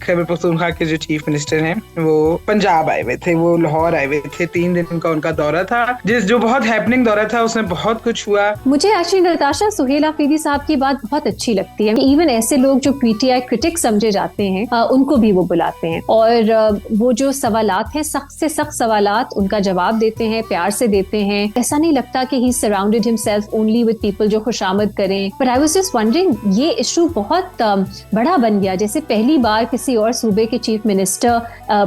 खैबर पख्तूनख्वा के जो chief minister हैं वो पंजाब आए हुए थे, वो लाहौर आए हुए थे। 3 दिन का उनका दौरा था, जो बहुत हैपनिंग दौरा था, उसमें बहुत कुछ हुआ। मुझे एक्चुअली नताशा सुहेल आफरीदी साहब की बात बहुत अच्छी लगती है। इवन ऐसे लोग जो पीटीआई क्रिटिक समझे जाते हैं उनको भी वो बुलाते हैं और वो जो सवालात हैं, सख्त से सख्त सवालात, उनका जवाब देते हैं, प्यार से देते हैं। ऐसा नहीं लगता कि he surrounded himself only with people जो खुशामद करें। But I was just wondering, ये इशू बहुत बड़ा बन गया। जैसे पहली बार किसी और सूबे के चीफ मिनिस्टर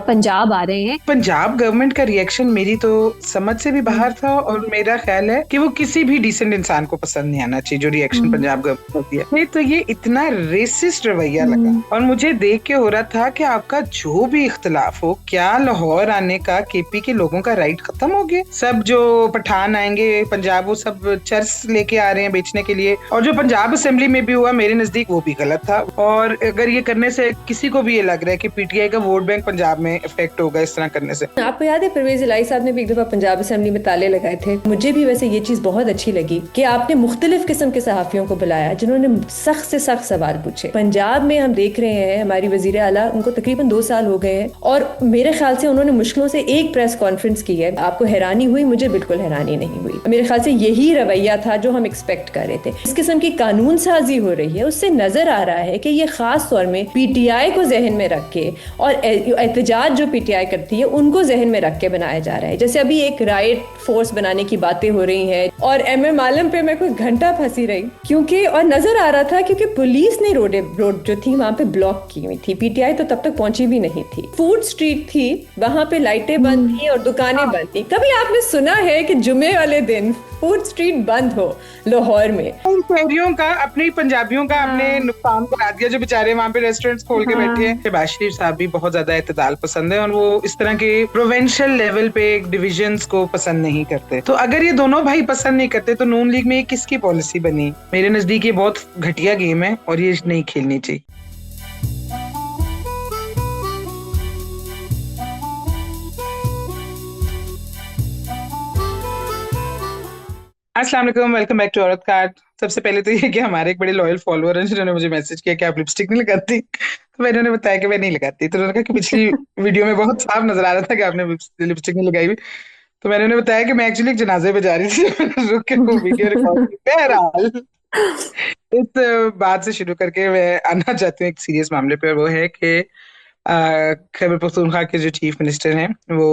पंजाब आ रहे हैं। पंजाब गवर्नमेंट का रिएक्शन मेरी तो समझ से भी बाहर था, और मेरा ख्याल है कि वो किसी भी डिसेंट इंसान को पसंद नहीं आना चाहिए जो रिएक्शन पंजाब गवर्नमेंट होती है। नहीं तो ये इतना रेसिस्ट रवैया लगा, और मुझे देख के हो रहा था कि आपका जो भी इख्तलाफ हो, क्या लाहौर आने का केपी के लोगों का राइट खत्म हो गया? सब जो पठान आएंगे पंजाब, वो सब चर्च लेके आ रहे हैं बेचने के लिए। और जो पंजाब असेंबली में भी हुआ, मेरे नजदीक वो भी गलत था। और अगर ये करने से किसी को भी ये लग रहा है कि पीटीआई का वोट बैंक पंजाब में इफेक्ट होगा इस तरह करने से। आपको याद है परवेज इलाही साहब ने भी एक दफा पंजाब असेंबली में ताले लगाए थे। मुझे भी वैसे ये चीज बहुत अच्छी लगी कि आपने मुख्तलिफ किस्म के सहाफियों को बुलाया जिन्होंने सख्त से सख्त सवाल पूछे। पंजाब में हम देख रहे हैं हमारी वजीर आला, उनको तकरीबन 2 साल हो गए हैं, और मेरे ख्याल से उन्होंने मुश्किलों से एक प्रेस कॉन्फ्रेंस की है। आपको हैरानी हुई? मुझे बिल्कुल हैरानी नहीं हुई। मेरे ख्याल से यही रवैया था जो हम एक्सपेक्ट कर रहे थे। इस किस्म की कानून साजी हो रही है, उससे नजर आ रहा है कि ये खास तौर में पीटीआई को जहन में रख के और एहतजाज जो पीटीआई करती है उनको जहन में रख के बनाया जा रहा है। जैसे अभी एक राइट फोर्स बनाने की बातें हो रही हैं, और एमएम आलम पे मैं कोई घंटा फंसी रही क्योंकि, और नजर आ रहा था क्योंकि पुलिस ने रोड जो थी वहां पे ब्लॉक की हुई थी। पीटीआई तो तब तक पहुंची भी नहीं थी। फूड स्ट्रीट थी, वहां पे लाइटें बंद थी और दुकानें बंद थी। कभी आपने सुना है कि जुमे वाले दिन फूड स्ट्रीट बंद हो लाहौर में? उन शहरियों का, अपने पंजाबियों का आपने नुकसान करा दिया जो बेचारे वहाँ पे रेस्टोरेंट्स खोल के बैठे हैं। शहबाज शरीफ साहब भी बहुत ज्यादा एतदाल पसंद है, और वो इस तरह के प्रोविंशियल लेवल पे डिविजन्स को पसंद नहीं करते। तो अगर ये दोनों भाई पसंद नहीं करते तो नून लीग में ये किसकी पॉलिसी बनी? मेरे नजदीक ये बहुत घटिया गेम है और ये नहीं खेलनी चाहिए। अस्सलाम वालेकुम, वेलकम बैक टू औरत कार्ड। सबसे पहले तो ये कि हमारे एक बड़े लॉयल फॉलोअर हैं जिन्होंने मुझे मैसेज किया कि आप लिपस्टिक नहीं लगाती, तो मैंने उन्हें बताया कि मैं नहीं लगाती। तो उन्होंने कहा कि पिछली वीडियो में बहुत साफ नजर आ रहा था कि आपने लिपस्टिक नहीं लगाई हुई। तो मैंने उन्हें बताया कि मैं एक्चुअली एक जनाजे पे जा रही थी, मैंने रुक के वो वीडियो रिकॉर्ड की। बहरहाल इस बात से शुरू करके मैं आना चाहती हूँ एक सीरियस मामले पे, और वो है कि खैबर पख्तूनख्वा के जो चीफ मिनिस्टर हैं वो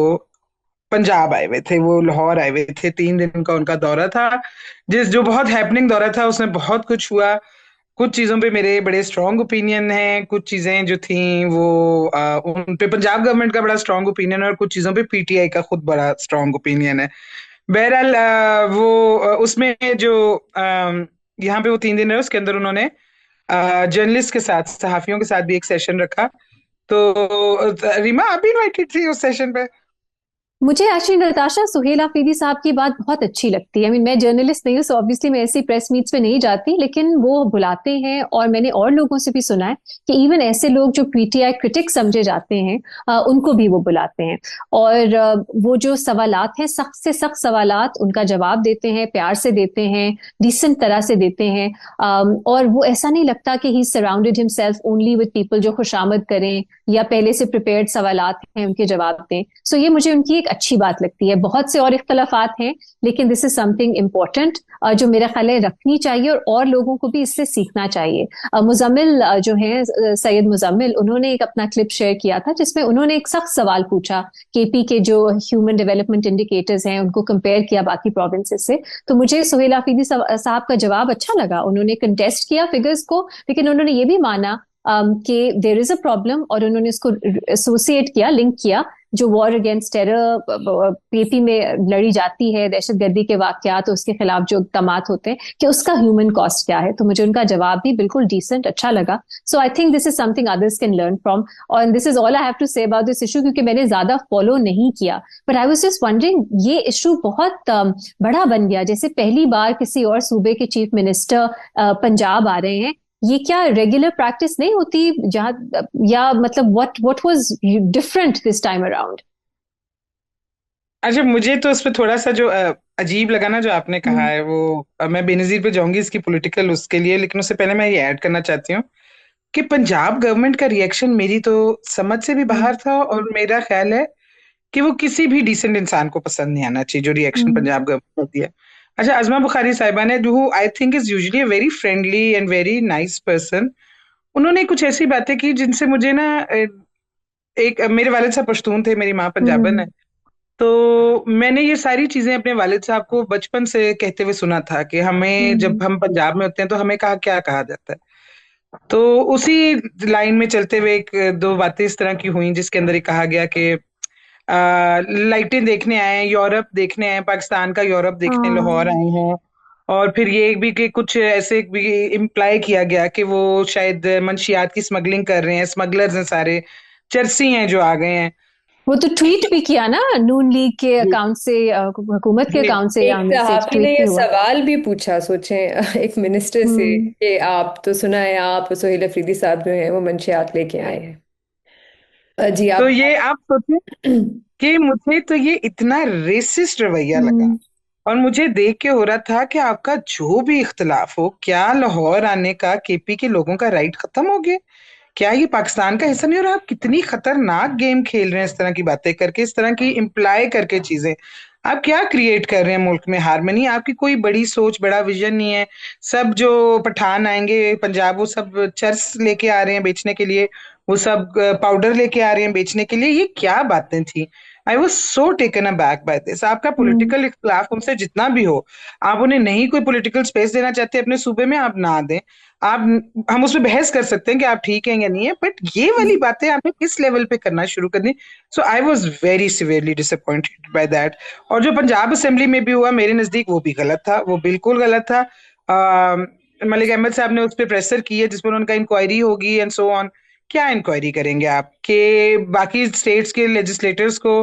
पंजाब आए हुए थे, वो लाहौर आए हुए थे। 3 दिन का उनका दौरा था, जो बहुत हैपनिंग दौरा था, उसमें बहुत कुछ हुआ। कुछ चीजों पे मेरे बड़े स्ट्रॉन्ग ओपिनियन हैं, कुछ चीजें जो थी वो उन पे पंजाब गवर्नमेंट का बड़ा स्ट्रॉन्ग ओपिनियन है, और कुछ चीजों पे पीटीआई का खुद बड़ा स्ट्रॉन्ग ओपिनियन है। बहरहाल उसमें जो यहाँ पे वो 3 दिन रहे, उसके अंदर उन्होंने जर्नलिस्ट के साथ, सहाफियों के साथ भी एक सेशन रखा। तो रीमा, आप भी इनवाइटेड थी उस सेशन पे? मुझे एक्चुअली नताशा सुहेल आफरीदी साहब की बात बहुत अच्छी लगती है। मैं जर्नलिस्ट नहीं हूँ, सो ऑब्वियसली मैं ऐसी प्रेस मीट्स पे नहीं जाती, लेकिन वो बुलाते हैं। और मैंने और लोगों से भी सुना है कि इवन ऐसे लोग जो पीटीआई क्रिटिक समझे जाते हैं उनको भी वो बुलाते हैं। और वो जो सवालात हैं, सख्त से सख्त सवालात, उनका जवाब देते हैं, प्यार से देते हैं, डिसेंट तरह से देते हैं। और वो ऐसा नहीं लगता कि he surrounded himself only with people जो खुशामद करें या पहले से प्रिपेयर्ड सवालात हैं उनके जवाब दें। सो ये मुझे उनकी एक अच्छी बात लगती है। बहुत से और इख्तलाफात हैं, लेकिन दिस इज समथिंग इम्पोर्टेंट जो मेरा ख्याल है रखनी चाहिए, और लोगों को भी इससे सीखना चाहिए। मुजम्मिल जो है, सैयद मुजम्मिल, उन्होंने एक अपना क्लिप शेयर किया था जिसमें उन्होंने एक सख्त सवाल पूछा। केपी के जो ह्यूमन डेवलपमेंट इंडिकेटर्स हैं उनको कंपेयर किया बाकी प्रोविंसेस से। तो मुझे सुहेल आफरीदी साहब का जवाब अच्छा लगा। उन्होंने कंटेस्ट किया फिगर्स को, लेकिन उन्होंने ये भी माना कि देयर इज अ प्रॉब्लम, और उन्होंने इसको एसोसिएट किया, लिंक किया। जो वॉर अगेंस्ट टेरर पीपी में लड़ी जाती है, दहशतगर्दी के वाकयात, उसके खिलाफ जो इक़दाम होते हैं, कि उसका ह्यूमन कॉस्ट क्या है। तो मुझे उनका जवाब भी बिल्कुल डिसेंट अच्छा लगा। So I think this is something others can learn from, और this is all I have to say about this issue, क्योंकि मैंने ज्यादा फॉलो नहीं किया। But I was just wondering, ये इशू बहुत बड़ा बन गया। जैसे पहली बार किसी और सूबे के चीफ मिनिस्टर पंजाब आ रहे हैं, ये क्या रेगुलर प्रैक्टिस नहीं होती जहां, या मतलब what was different this time around? अच्छा, मुझे तो उस पर थोड़ा सा जो अजीब लगा ना जो आपने कहा है, वो मैं बेनजीर पे जाऊंगी इसकी पॉलिटिकल उसके लिए, लेकिन उससे पहले मैं ये ऐड करना चाहती हूँ कि पंजाब गवर्नमेंट का रिएक्शन मेरी तो समझ से भी बाहर था, और मेरा ख्याल है कि वो किसी भी डिसेंट इंसान को पसंद नहीं आना चाहिए जो रिएक्शन हम्म। पंजाब गवर्नमेंट करती है। अच्छा, अजमा बुखारी साहिबा ने, जो I think is usually a very friendly and very nice person, उन्होंने कुछ ऐसी बातें की जिनसे मुझे ना एक मेरे वालिद साहब पश्तून थे, मेरी माँ पंजाबन है। हम्म। तो मैंने ये सारी चीजें अपने वालिद साहब को बचपन से कहते हुए सुना था कि हमें, जब हम्म। हम पंजाब में होते हैं तो हमें कहा क्या कहा जाता है। तो उसी लाइन में चलते हुए एक दो बातें इस तरह की हुई जिसके अंदर ये कहा गया कि लाइटें देखने आए हैं, यूरोप देखने आए हैं, पाकिस्तान का यूरोप देखने लाहौर हाँ। आए हैं। और फिर ये भी कि कुछ ऐसे भी इम्प्लाई किया गया कि वो शायद मंशियात की स्मगलिंग कर रहे हैं, स्मगलर्स हैं सारे, चरसी हैं जो आ गए हैं। वो तो ट्वीट भी किया ना नून लीग के जी अकाउंट से, हुकूमत के जी। अकाउंट से एक मैसेज सहाफी ने ट्वीट भी ये हुआ। सवाल भी पूछा, सोचें, एक मिनिस्टर से हम्म। कि आप तो सुना है आप सोहेल अफरीदी साहब जो हैं वो मंशियात लेके आए हैं। जी तो आप। ये आप सोचें कि मुझे तो ये इतना रेसिस्ट रवैया लगा, हम्म। और मुझे देख के हो रहा था कि आपका जो भी इख्तलाफ हो, क्या लाहौर आने का केपी के लोगों का राइट खत्म हो गया? क्या ये पाकिस्तान का हिस्सा नहीं? और आप कितनी खतरनाक गेम खेल रहे हैं इस तरह की बातें करके, इस तरह की इम्प्लाई करके चीजें। आप क्या क्रिएट कर रहे हैं मुल्क में? हारमनी, आपकी कोई बड़ी सोच, बड़ा विजन नहीं है। सब जो पठान आएंगे पंजाब, वो सब चर्स लेके आ रहे हैं बेचने के लिए, वो सब पाउडर लेके आ रहे हैं बेचने के लिए। ये क्या बातें थी? I was so taken aback by this. आपका हम्म। पॉलिटिकल इख्तिलाफ उनसे जितना भी हो, आप उन्हें नहीं कोई पॉलिटिकल स्पेस देना चाहते अपने सूबे में, आप ना दें। आप, हम उसमें बहस कर सकते हैं कि आप ठीक हैं या नहीं है, बट ये वाली बातें आपने किस लेवल पे करना शुरू कर दी? So I was very severely disappointed by that. और जो पंजाब असेंबली में भी हुआ, मेरे नजदीक वो भी गलत था, वो बिल्कुल गलत था। मलिक अहमद साहब ने उस पर प्रेशर की है जिसपर उनका इंक्वायरी होगी एंड सो ऑन। क्या इंक्वायरी करेंगे आप? कि बाकी स्टेट्स के लेजिस्लेटर्स को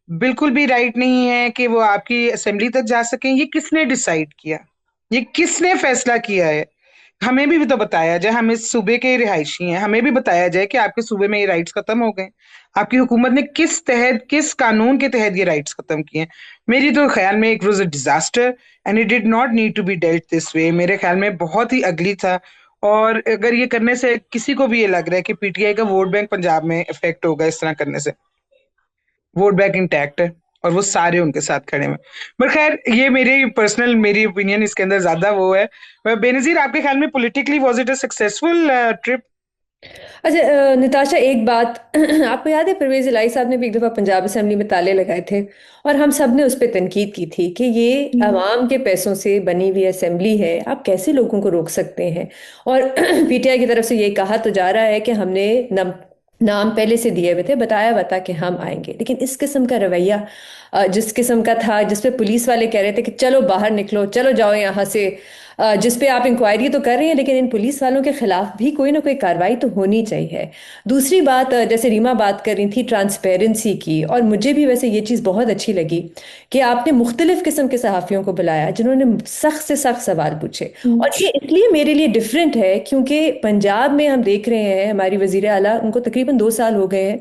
बिल्कुल भी राइट नहीं है कि वो आपकी असेंबली तक जा सकें? ये किसने डिसाइड किया? ये किसने फैसला किया है? हमें भी तो बताया जाए, हम इस सूबे के रिहायशी हैं, हमें भी बताया जाए कि आपके सूबे में ये राइट्स खत्म हो गए। आपकी हुकूमत ने किस तहत, किस कानून के तहत ये राइट्स खत्म किए हैं? मेरी तो ख्याल में it was a disaster and it did not need to be dealt this way. मेरे ख्याल में बहुत ही अगली था। और अगर ये करने से किसी को भी ये लग रहा है कि पीटीआई का वोट बैंक पंजाब में इफेक्ट होगा इस तरह करने से, वोट बैंक इंटैक्ट है और वो सारे उनके साथ खड़े हैं। पर खैर, ये मेरी पर्सनल, मेरी ओपिनियन इसके अंदर ज्यादा वो है। बेनजीर, आपके ख्याल में politically was it a successful trip? अच्छा, निताशा, एक बात आपको याद है परवेज इलाही साहब ने भी एक दफा पंजाब असेंबली में ताले लगाए थे और हम सब ने उस पर तनकीद की थी कि ये हम्म। अवाम के पैसों से बनी हुई असेंबली है, आप कैसे लोगों को रोक सकते हैं। और पीटीआई की तरफ से ये कहा तो जा रहा है कि हमने नाम पहले से दिए हुए थे, बताया हुआ था कि हम आएंगे, लेकिन इस किस्म का रवैया जिस किस्म का था, जिसपे पुलिस वाले कह रहे थे कि चलो बाहर निकलो, चलो जाओ यहाँ से, जिस पे आप इंक्वायरी तो कर रहे हैं लेकिन इन पुलिस वालों के खिलाफ भी कोई ना कोई कार्रवाई तो होनी चाहिए। दूसरी बात, जैसे रीमा बात कर रही थी ट्रांसपेरेंसी की, और मुझे भी वैसे ये चीज़ बहुत अच्छी लगी कि आपने मुख्तलिफ किस्म के सहाफ़ियों को बुलाया जिन्होंने सख्त से सख्त सवाल पूछे। हम्म। और ये इसलिए मेरे लिए डिफरेंट है क्योंकि पंजाब में हम देख रहे हैं हमारी वजीर आला, उनको तकरीबन 2 साल हो गए हैं,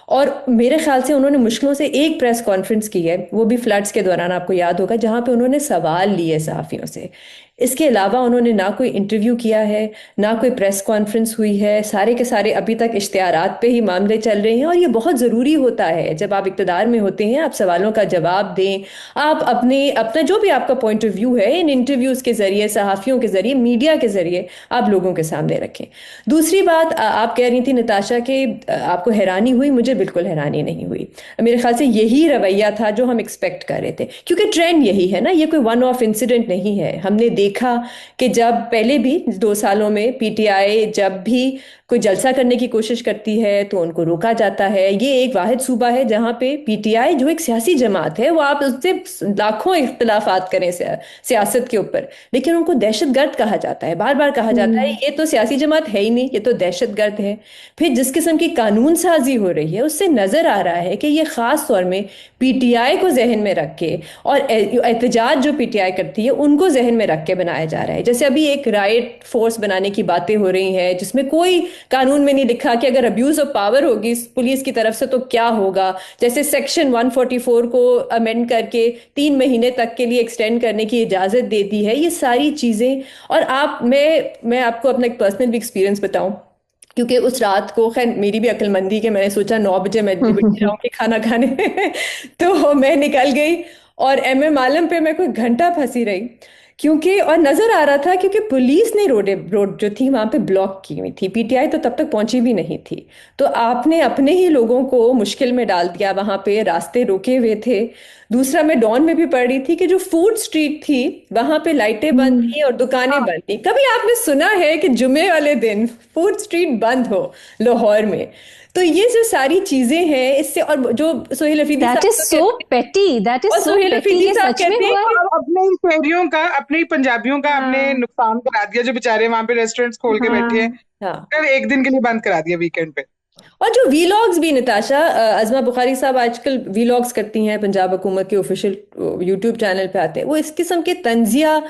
और मेरे ख्याल से उन्होंने मुश्किलों से एक प्रेस कॉन्फ्रेंस की है, वो भी फ्लड्स के दौरान, आपको याद होगा, जहां पे उन्होंने सवाल लिए सहाफ़ियों से। इसके अलावा उन्होंने ना कोई इंटरव्यू किया है, ना कोई प्रेस कॉन्फ्रेंस हुई है, सारे के सारे अभी तक इश्तिहारात पे ही मामले चल रहे हैं। और ये बहुत ज़रूरी होता है जब आप इक़्तिदार में होते हैं, आप सवालों का जवाब दें, आप अपना जो भी आपका पॉइंट ऑफ व्यू है इन इंटरव्यूज़ के ज़रिए, सहाफ़ियों के ज़रिए, मीडिया के ज़रिए आप लोगों के सामने रखें। दूसरी बात, आप कह रही थी निताशा कि आपको हैरानी हुई, मुझे बिल्कुल हैरानी नहीं हुई। मेरे ख्याल से यही रवैया था जो हम एक्सपेक्ट कर रहे थे, क्योंकि ट्रेंड यही है ना, ये कोई वन ऑफ इंसिडेंट नहीं है। हमने देखा कि जब पहले भी 2 सालों में पीटीआई जब भी कोई जलसा करने की कोशिश करती है तो उनको रोका जाता है। ये एक वाहिद सूबा है जहां पे पीटीआई जो एक सियासी जमात है, वो आप उससे लाखों इख्तलाफात करें सियासत के ऊपर, लेकिन उनको दहशतगर्द कहा जाता है, बार बार कहा जाता है हम्म। ये तो सियासी जमात है ही नहीं, ये तो दहशतगर्द है। फिर जिस किस्म की कानून साजी हो रही है उससे नजर आ रहा है कि ये खास तौर में पीटीआई को जहन में रख के और एहतजाज जो पीटीआई करती है उनको जहन में रख के बनाया जा रहा है। जैसे अभी एक राइट फोर्स बनाने की बातें हो रही हैं जिसमें कोई कानून में नहीं लिखा कि अगर अब्यूज ऑफ पावर होगी पुलिस की तरफ से तो क्या होगा। जैसे सेक्शन 144 को अमेंड करके 3 महीने तक के लिए एक्सटेंड करने की इजाजत दे दी है। ये सारी चीजें, और मैं आपको अपना एक पर्सनल भी एक्सपीरियंस बताऊं क्योंकि उस रात को खैर मेरी भी अक्लमंदी के मैंने सोचा 9 बजे मैं लिबर्टी जाऊंगी खाना खाने तो मैं निकल गई और एमएम आलम पे मैं कोई घंटा फंसी रही क्योंकि और नजर आ रहा था क्योंकि पुलिस ने रोड जो थी वहां पे ब्लॉक की हुई थी, पीटीआई तो तब तक पहुंची भी नहीं थी। तो आपने अपने ही लोगों को मुश्किल में डाल दिया, वहां पे रास्ते रोके हुए थे। दूसरा मैं डॉन में भी पढ़ रही थी कि जो फूड स्ट्रीट थी वहां पे लाइटें बंद थी और दुकानें बंद थी। कभी आपने सुना है कि जुमे वाले दिन फूड स्ट्रीट बंद हो लाहौर में? तो ये जो सारी चीजें हैं इससे, और जो सोहेल अफरीदी दैट साहब इज तो सो कहते हैं, पेटी, दैट इज और सो सोहेल पेटी, अफरीदी ये साहब सच में कहते हैं हुआ है। कि और अपने ही शहरियों का, अपने ही पंजाबियों का आपने हाँ नुकसान करा दिया, जो बेचारे वहां पे रेस्टोरेंट्स खोल के बैठे हैं, हाँ। हाँ। सिर्फ एक दिन के लिए बंद करा दिया वीकेंड पे। और जो वीलॉग्स भी निताशा, अजमा बुखारी साहब आजकल वीलॉग्स करती हैं, पंजाब हुकूमत के ऑफिशियल यूट्यूब चैनल पे आते हैं वो, इस किस्म के तंजिया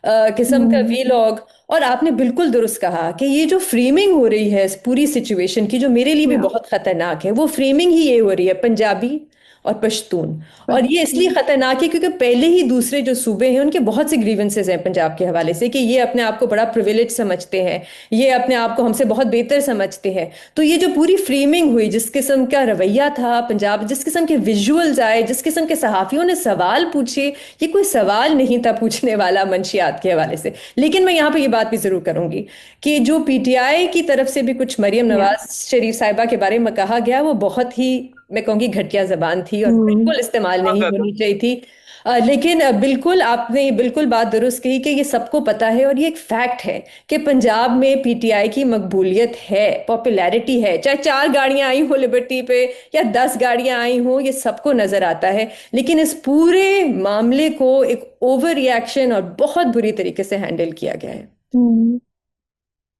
किस्म का हम्म। वीलॉग। और आपने बिल्कुल दुरुस्त कहा कि ये जो फ्रेमिंग हो रही है इस पूरी सिचुएशन की, जो मेरे लिए भी या बहुत खतरनाक है, वो फ्रेमिंग ही ये हो रही है पंजाबी और पश्तून। और ये इसलिए खतरनाक है क्योंकि पहले ही दूसरे जो सूबे हैं उनके बहुत से ग्रीवेंसेस हैं पंजाब के हवाले से, कि ये अपने आप को बड़ा प्रिविलेज समझते हैं, ये अपने आप को हमसे बहुत बेहतर समझते हैं। तो ये जो पूरी फ्रेमिंग हुई, जिस किस्म का रवैया था पंजाब, जिस किस्म के विजुअल्स आए, जिस किस्म के सहाफियों ने सवाल पूछे, ये कोई सवाल नहीं था पूछने वाला मंशियात के हवाले से। लेकिन मैं यहाँ पे ये बात भी जरूर करूंगी कि जो पीटीआई की तरफ से भी कुछ मरियम या नवाज शरीफ साहिबा के बारे में कहा गया, वो बहुत ही, मैं कहूंगी, घटिया जबान थी और हम्म। बिल्कुल इस्तेमाल बहुत नहीं ज्यादा। होनी चाहिए थी। लेकिन बिल्कुल आपने बिल्कुल बात दुरुस्त कही कि ये सबको पता है और ये एक फैक्ट है कि पंजाब में पीटीआई की मकबूलियत है, पॉपुलैरिटी है। चाहे 4 गाड़ियां आई हो लिबर्टी पे या 10 गाड़ियां आई हो, ये सबको नजर आता है। लेकिन इस पूरे मामले को एक ओवर रिएक्शन और बहुत बुरी तरीके से हैंडल किया गया है। हम्म।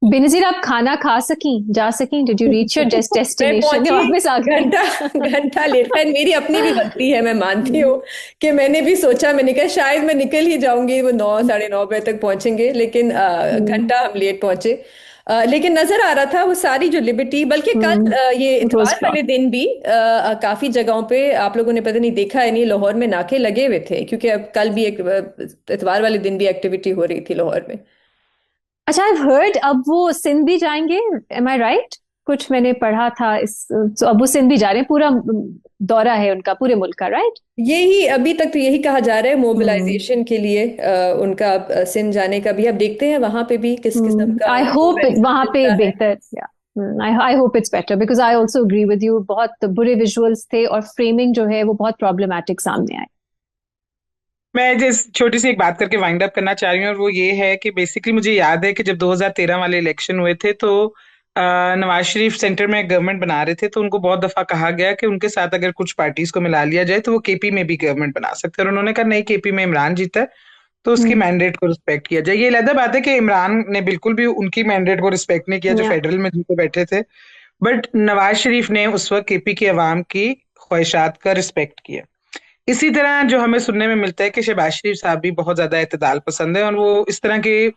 बेनजीर, आप खाना खा सकी, जा सकी? डिड यू रीच योर मैं डेस्टिनेशन या पहुंची वापस आ गई? घंटा घंटा लेट। खैर मेरी अपनी भी गलती है, मैं मानती हूँ कि मैंने भी सोचा, मैंने कहा शायद मैं निकल ही जाऊंगी, वो 9 साढ़े 9 बजे तक पहुंचेंगे, लेकिन हम्म। घंटा हम लेट पहुंचे। लेकिन नजर आ रहा था वो सारी जो लिबर्टी, बल्कि कल ये इट वाज इतवार वाले दिन भी काफी जगहों पे आप लोगों ने पता नहीं देखा है नहीं, लाहौर में नाके लगे हुए थे, क्योंकि अब कल भी एक इतवार वाले दिन भी एक्टिविटी हो रही थी लाहौर में। अच्छा, आई हर्ड अब वो सिंध भी जाएंगे, एम आई राइट? कुछ मैंने पढ़ा था इस, तो अब वो सिंध भी जा रहे हैं, पूरा दौरा है उनका पूरे मुल्क का, राइट? यही अभी तक तो यही कहा जा रहा है हम्म। मोबिलाइजेशन के लिए उनका सिंध जाने का भी। अब देखते हैं वहां पे भी किस किस्म का आई उनको होप वहां वेलकम पे मिलता है। बेहतर, या I hope it's better, because I also agree with you, बहुत बुरे विजुअल्स थे और फ्रेमिंग जो है वो बहुत प्रॉब्लमैटिक सामने आए। मैं जिस छोटी सी एक बात करके वाइंड अप करना चाह रही हूँ, और वो ये है कि बेसिकली मुझे याद है कि जब 2013 वाले इलेक्शन हुए थे तो नवाज शरीफ सेंटर में गवर्नमेंट बना रहे थे, तो उनको बहुत दफा कहा गया कि उनके साथ अगर कुछ पार्टीज को मिला लिया जाए तो वो केपी में भी गवर्नमेंट बना सकते हैं, और उन्होंने कहा नहीं, केपी में इमरान जीता है तो उसकी हम्म। मैंडेट को रिस्पेक्ट किया जाए। ये अलग बात है कि इमरान ने बिल्कुल भी उनकी मैंडेट को रिस्पेक्ट नहीं किया जो या फेडरल में जीते बैठे थे, बट नवाज शरीफ ने उस वक्त केपी की आवाम की ख्वाहिशात का रिस्पेक्ट किया। इसी तरह जो हमें सुनने में मिलता है कि शहबाज शरीफ साहब भी बहुत ज्यादा एतदाल पसंद है, और वो इस तरह के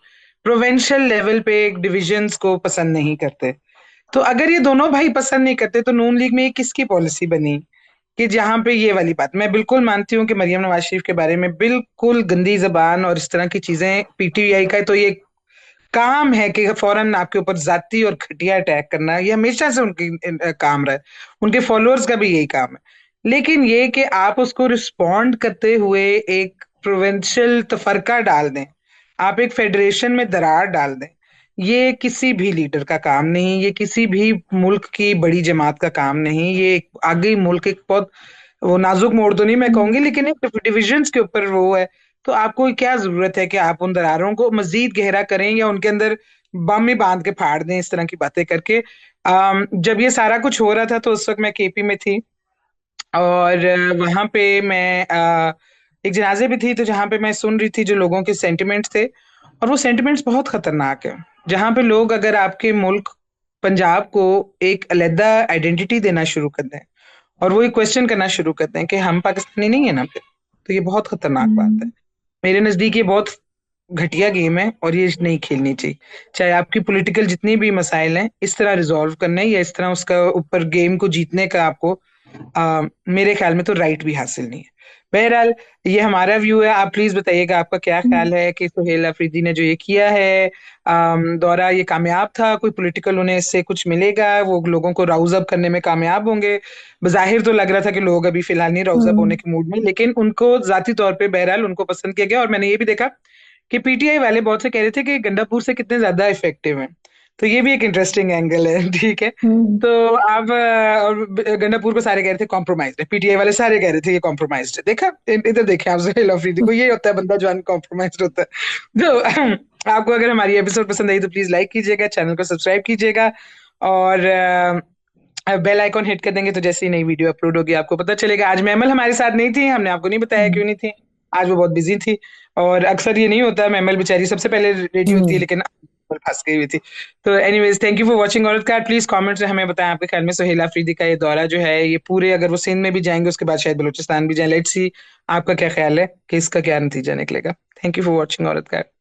प्रोविंशियल लेवल पे डिविजन्स को पसंद नहीं करते। तो अगर ये दोनों भाई पसंद नहीं करते तो नून लीग में ये किसकी पॉलिसी बनी? कि जहां पे ये वाली बात, मैं बिल्कुल मानती हूँ कि मरियम नवाज शरीफ के बारे में बिल्कुल गंदी जबान और इस तरह की चीजें, पीटीआई का तो ये काम है कि फौरन आपके ऊपर जाती और घटिया अटैक करना, ये हमेशा से उनकी काम रहा है, उनके फॉलोअर्स का भी यही काम है। लेकिन ये कि आप उसको रिस्पॉन्ड करते हुए एक प्रोविंशियल तफरका डाल दें, आप एक फेडरेशन में दरार डाल दें, ये किसी भी लीडर का काम नहीं, ये किसी भी मुल्क की बड़ी जमात का काम नहीं। ये आगे मुल्क एक बहुत, वो नाजुक मोड़ तो नहीं मैं कहूंगी, लेकिन एक डिविजन्स के ऊपर वो है। तो आपको क्या जरूरत है कि आप उन दरारों को मजीद गहरा करें या उनके अंदर बम ही बांध के फाड़ दें इस तरह की बातें करके? जब ये सारा कुछ हो रहा था तो उस वक्त मैं केपी में थी, और वहां पे मैं एक जनाजे भी थी, तो जहां पे मैं सुन रही थी जो लोगों के सेंटिमेंट्स थे, और वो सेंटिमेंट्स बहुत खतरनाक है। जहां पे लोग अगर आपके मुल्क पंजाब को एक अलहदा आइडेंटिटी देना शुरू कर दें और वो ये क्वेश्चन करना शुरू कर दें कि हम पाकिस्तानी नहीं है ना फिर, तो ये बहुत खतरनाक बात है। मेरे नजदीक ये बहुत घटिया गेम है और ये नहीं खेलनी चाहिए। चाहे आपकी पॉलिटिकल जितनी भी मसाइल हैं, इस तरह रिजॉल्व करना है या इस तरह उसका ऊपर गेम को जीतने का आपको मेरे ख्याल में तो राइट भी हासिल नहीं है। बहरहाल ये हमारा व्यू है, आप प्लीज बताइएगा आपका क्या ख्याल है कि सुहेल अफरीदी ने जो ये किया है, दौरा ये कामयाब था, कोई पॉलिटिकल उन्हें इससे कुछ मिलेगा, वो लोगों को राउज अप करने में कामयाब होंगे? बजाहिर तो लग रहा था कि लोग अभी फिलहाल नहीं राउज अप होने के मूड में, लेकिन उनको जाती तौर पे बहरहाल उनको पसंद किया गया। और मैंने ये भी देखा कि पीटीआई वाले बहुत से कह रहे थे कि गंडापुर से कितने ज्यादा इफेक्टिव हैं, तो ये भी एक इंटरेस्टिंग एंगल है। ठीक है, तो आप और गंडापुर को सारे कह रहे थे कॉम्प्रोमाइज है, पीटीआई वाले सारे कह रहे थे ये कॉम्प्रोमाइज है। देखा, इधर देखे आप सुहेल अफरीदी को, ये होता है बंदा जो अनकॉम्प्रोमाइज होता है। तो आपको अगर हमारी एपिसोड पसंद आई तो प्लीज लाइक कीजिएगा, चैनल को सब्सक्राइब कीजिएगा, और बेल आइकॉन हिट कर देंगे तो जैसे ही नई वीडियो अपलोड होगी आपको पता चलेगा। आज मैमल हमारे साथ नहीं थी, हमने आपको नहीं बताया क्यों नहीं थी, आज वो बहुत बिजी थी। और अक्सर ये नहीं होता, मैमल बेचारी सबसे पहले रेडी होती है, लेकिन फंस गई हुई थी। तो anyways, thank you for watching औरत कार्ड। प्लीज कमेंट से हमें बताएं आपके ख्याल में सुहेल अफरीदी का ये दौरा जो है, ये पूरे अगर वो सिंध में भी जाएंगे उसके बाद शायद बलूचिस्तान भी जाए, लेट्स सी आपका क्या ख्याल है कि इसका क्या नतीजा निकलेगा। थैंक यू फॉर वाचिंग औरत कार्ड।